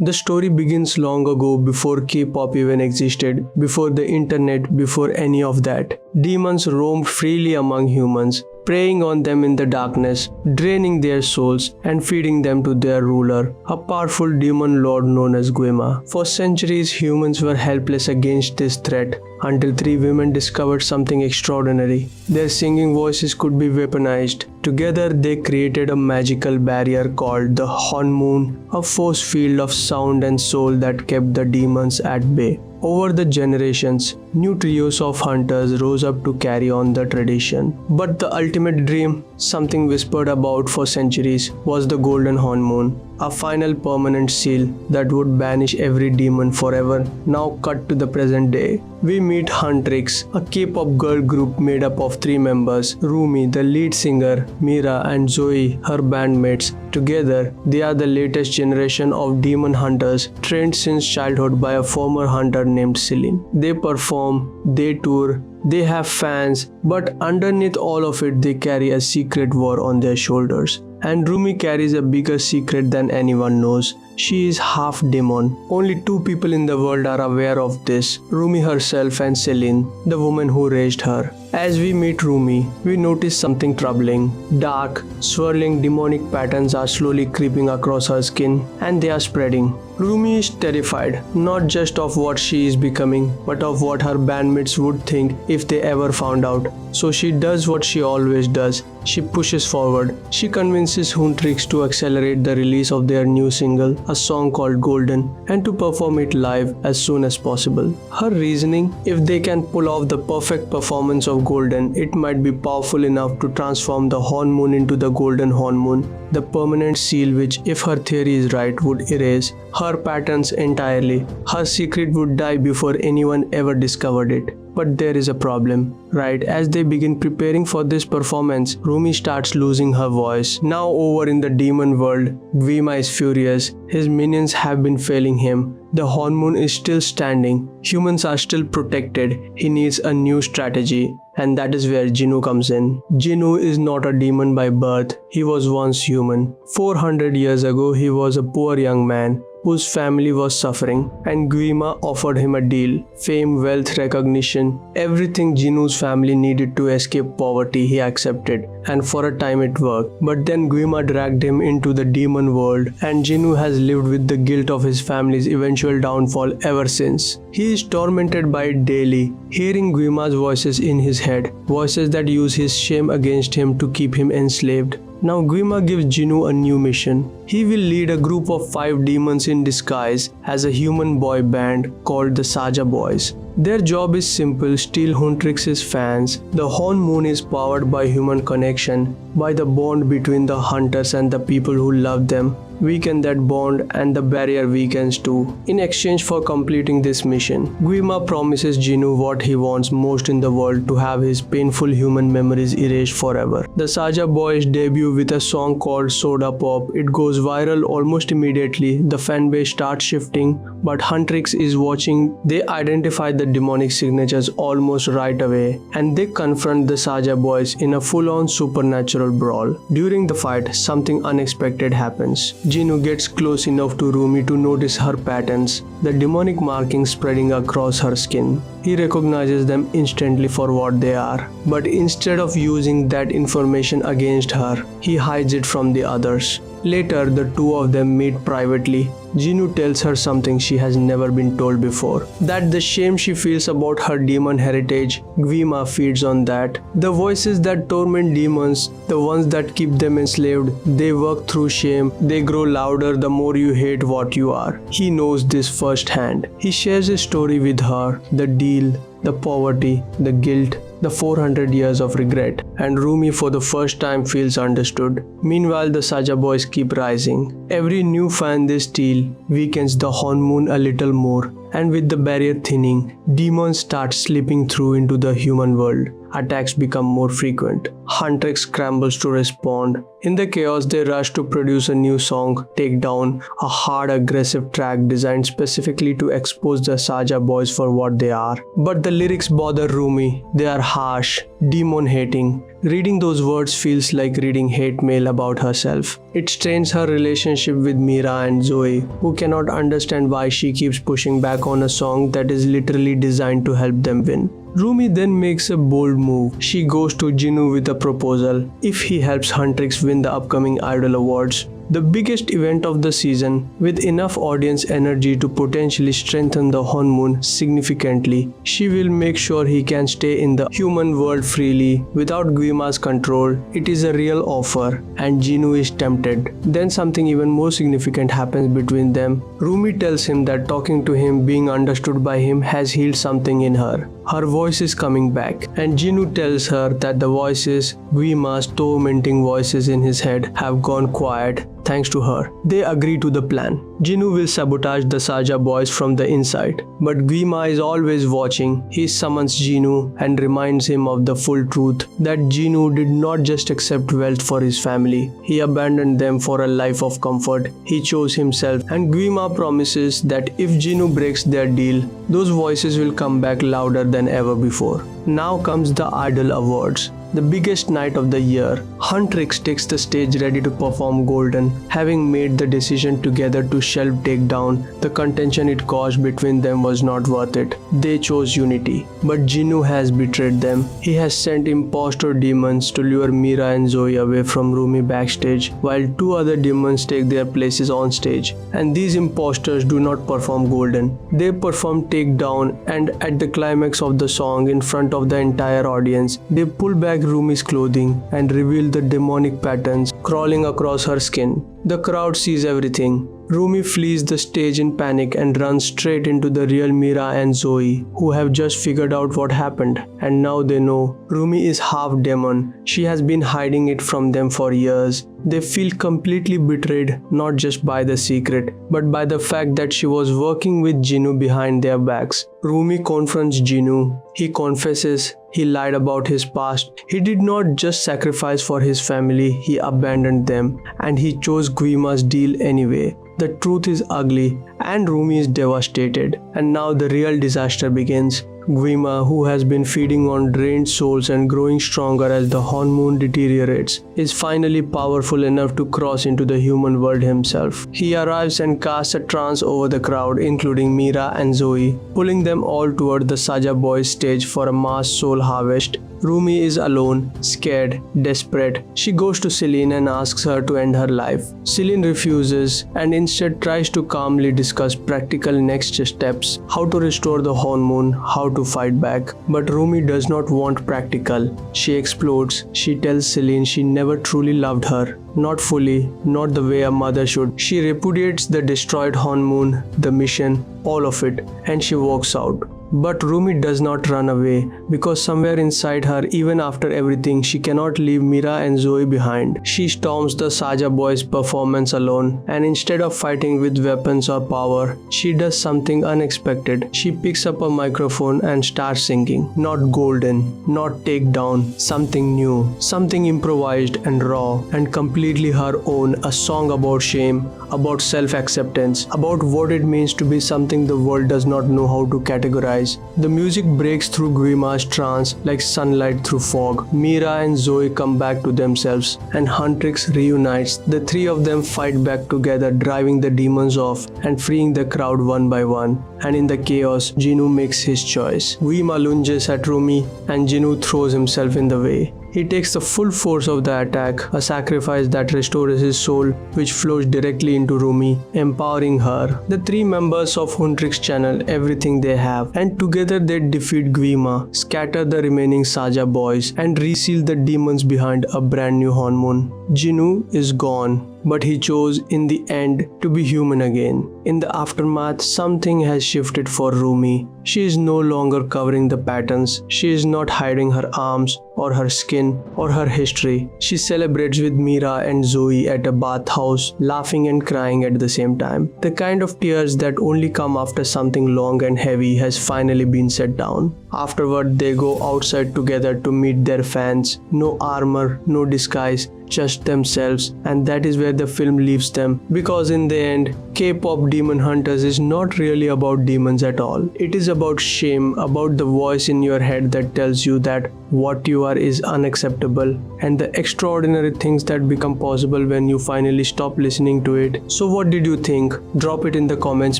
The story begins long ago, before K-pop even existed, before the internet, before any of that. Demons roamed freely among humans, preying on them in the darkness, draining their souls and feeding them to their ruler, a powerful demon lord known as Guima. For centuries, humans were helpless against this threat until three women discovered something extraordinary. Their singing voices could be weaponized. Together, they created a magical barrier called the Honmoon, a force field of sound and soul that kept the demons at bay. Over the generations, new trios of hunters rose up to carry on the tradition. But the ultimate dream, something whispered about for centuries, was the Golden Honmoon, a final permanent seal that would banish every demon forever. Now cut to the present day. We meet Huntrix, a K-pop girl group made up of three members: RUMI, the lead singer, Mira, and Zoe, her bandmates. Together, they are the latest generation of demon hunters, trained since childhood by a former hunter named Celine. They perform, they tour, they have fans, but underneath all of it, they carry a secret war on their shoulders. And RUMI carries a bigger secret than anyone knows. She is half demon. Only two people in the world are aware of this: RUMI herself and Celine, the woman who raised her. As we meet RUMI, we notice something troubling. Dark, swirling demonic patterns are slowly creeping across her skin, and they are spreading. RUMI is terrified, not just of what she is becoming, but of what her bandmates would think if they ever found out. So she does what she always does. She pushes forward. She convinces Huntrix to accelerate the release of their new single, a song called Golden, and to perform it live as soon as possible. Her reasoning: if they can pull off the perfect performance of Golden, it might be powerful enough to transform the Honmoon into the Golden Honmoon, the permanent seal which, if her theory is right, would erase her patterns entirely. Her secret would die before anyone ever discovered it. But there is a problem. Right as they begin preparing for this performance, RUMI starts losing her voice. Now over in the demon world, Guima is furious. His minions have been failing him. The Honmoon is still standing. Humans are still protected. He needs a new strategy. And that is where Jinwoo comes in. Jinwoo is not a demon by birth. He was once human. 400 years ago, he was a poor young man whose family was suffering, and Guima offered him a deal: fame, wealth, recognition, everything Jinwoo's family needed to escape poverty. He accepted, and for a time it worked. But then Guima dragged him into the demon world, and Jinwoo has lived with the guilt of his family's eventual downfall ever since. He is tormented by it daily, hearing Guima's voices in his head, voices that use his shame against him to keep him enslaved. Now Guima gives Jinwoo a new mission. He will lead a group of 5 demons in disguise as a human boy band called the Saja Boys. Their job is simple: steal Huntrix's fans. The Honmoon is powered by human connection, by the bond between the hunters and the people who love them. Weaken that bond and the barrier weakens too. In exchange for completing this mission, Guima promises Jinwoo what he wants most in the world: to have his painful human memories erased forever. The Saja Boys debut with a song called Soda Pop. It goes viral almost immediately. The fanbase starts shifting, but Huntrix is watching. They identify the demonic signatures almost right away, and they confront the Saja Boys in a full-on supernatural brawl. During the fight, something unexpected happens. Jinwoo gets close enough to RUMI to notice her patterns, the demonic markings spreading across her skin. He recognizes them instantly for what they are, but instead of using that information against her, he hides it from the others. Later, the two of them meet privately. Jinwoo tells her something she has never been told before: that the shame she feels about her demon heritage, Guima feeds on that. The voices that torment demons, the ones that keep them enslaved, they work through shame. They grow louder the more you hate what you are. He knows this firsthand. He shares his story with her: the deal, the poverty, the guilt, the 400 years of regret, and RUMI for the first time feels understood. Meanwhile, the Saja Boys keep rising. Every new fan they steal weakens the Honmoon a little more, and with the barrier thinning, demons start slipping through into the human world. attacks become more frequent. Huntrix scrambles to respond. In the chaos, they rush to produce a new song, Take Down, a hard, aggressive track designed specifically to expose the Saja boys for what they are. But the lyrics bother Rumi. They are harsh, demon-hating. Reading those words feels like reading hate mail about herself. It strains her relationship with Mira and Zoe, who cannot understand why she keeps pushing back on a song that is literally designed to help them win. Rumi then makes a bold move. She goes to Jinu with a proposal if he helps Huntrix win the upcoming Idol Awards, the biggest event of the season, with enough audience energy to potentially strengthen the Honmoon significantly. She will make sure he can stay in the human world freely without Guima's control. It is a real offer, and Jinu is tempted. Then something even more significant happens between them. Rumi tells him that talking to him, being understood by him, has healed something in her. Her voice is coming back, and Jinu tells her that the voices, Guima's tormenting voices in his head, have gone quiet thanks to her. They agree to the plan. Jinu will sabotage the Saja boys from the inside, but Guima is always watching. He summons Jinu and reminds him of the full truth, that Jinu did not just accept wealth for his family. He abandoned them for a life of comfort. He chose himself, and Guima promises that if Jinu breaks their deal, those voices will come back louder than ever before. Now comes the Idol Awards, the biggest night of the year. Huntrix takes the stage ready to perform Golden, having made the decision together to shelve Take Down. The contention it caused between them was not worth it. They chose unity, but Jinu has betrayed them. He has sent impostor demons to lure Mira and Zoe away from Rumi backstage, while two other demons take their places on stage. And these imposters do not perform Golden. They perform Take Down, and at the climax of the song, in front of the entire audience, they pull back Rumi's clothing and reveal the demonic patterns crawling across her skin. The crowd sees everything. Rumi flees the stage in panic and runs straight into the real Mira and Zoe, who have just figured out what happened, and now they know Rumi is half demon. She has been hiding it from them for years. They feel completely betrayed, not just by the secret, but by the fact that she was working with Jinu behind their backs. Rumi confronts Jinu. He confesses he lied about his past. He did not just sacrifice for his family, he abandoned them, and he chose Guima's deal anyway. The truth is ugly, and Rumi is devastated. And now the real disaster begins. Guima, who has been feeding on drained souls and growing stronger as the Honmoon deteriorates, is finally powerful enough to cross into the human world himself. He arrives and casts a trance over the crowd, including Mira and Zoe, pulling them all toward the Saja boys stage for a mass soul harvest. Rumi is alone, scared, desperate. She goes to Celine and asks her to end her life. Celine refuses and instead tries to calmly discuss practical next steps, how to restore the Honmoon, how to fight back. But Rumi does not want practical. She explodes. She tells Celine she never truly loved her. Not fully, not the way a mother should. She repudiates the destroyed Honmoon, the mission, all of it, and she walks out. But Rumi does not run away, because somewhere inside her, even after everything, she cannot leave Mira and Zoe behind. She storms the Saja boys' performance alone, and instead of fighting with weapons or power, she does something unexpected. She picks up a microphone and starts singing. Not Golden, not Take Down, something new, something improvised and raw and completely her own, a song about shame, about self-acceptance, about what it means to be something the world does not know how to categorize. The music breaks through Guima's trance like sunlight through fog. Mira and Zoe come back to themselves, and Huntrix reunites. The three of them fight back together, driving the demons off and freeing the crowd one by one. And in the chaos, Jinu makes his choice. Guima lunges at Rumi, and Jinu throws himself in the way. He takes the full force of the attack, a sacrifice that restores his soul, which flows directly into Rumi, empowering her. The three members of Huntrix channel everything they have, and together they defeat Guima, scatter the remaining Saja boys, and reseal the demons behind a brand new Honmoon. Jinu is gone. but he chose in the end to be human again. In the aftermath, something has shifted for Rumi. She is no longer covering the patterns. She is not hiding her arms or her skin or her history. She celebrates with Mira and Zoe at a bathhouse, laughing and crying at the same time. The kind of tears that only come after something long and heavy has finally been set down. Afterward, they go outside together to meet their fans. No armor, no disguise, just themselves, and that is where the film leaves them, because in the end, K-pop Demon Hunters is not really about demons at all. It is about shame, about the voice in your head that tells you that what you are is unacceptable, and the extraordinary things that become possible when you finally stop listening to it. So what did you think? Drop it in the comments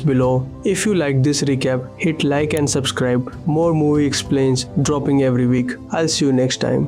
below. If you like this recap, hit like and subscribe. More movie explains dropping every week. I'll see you next time.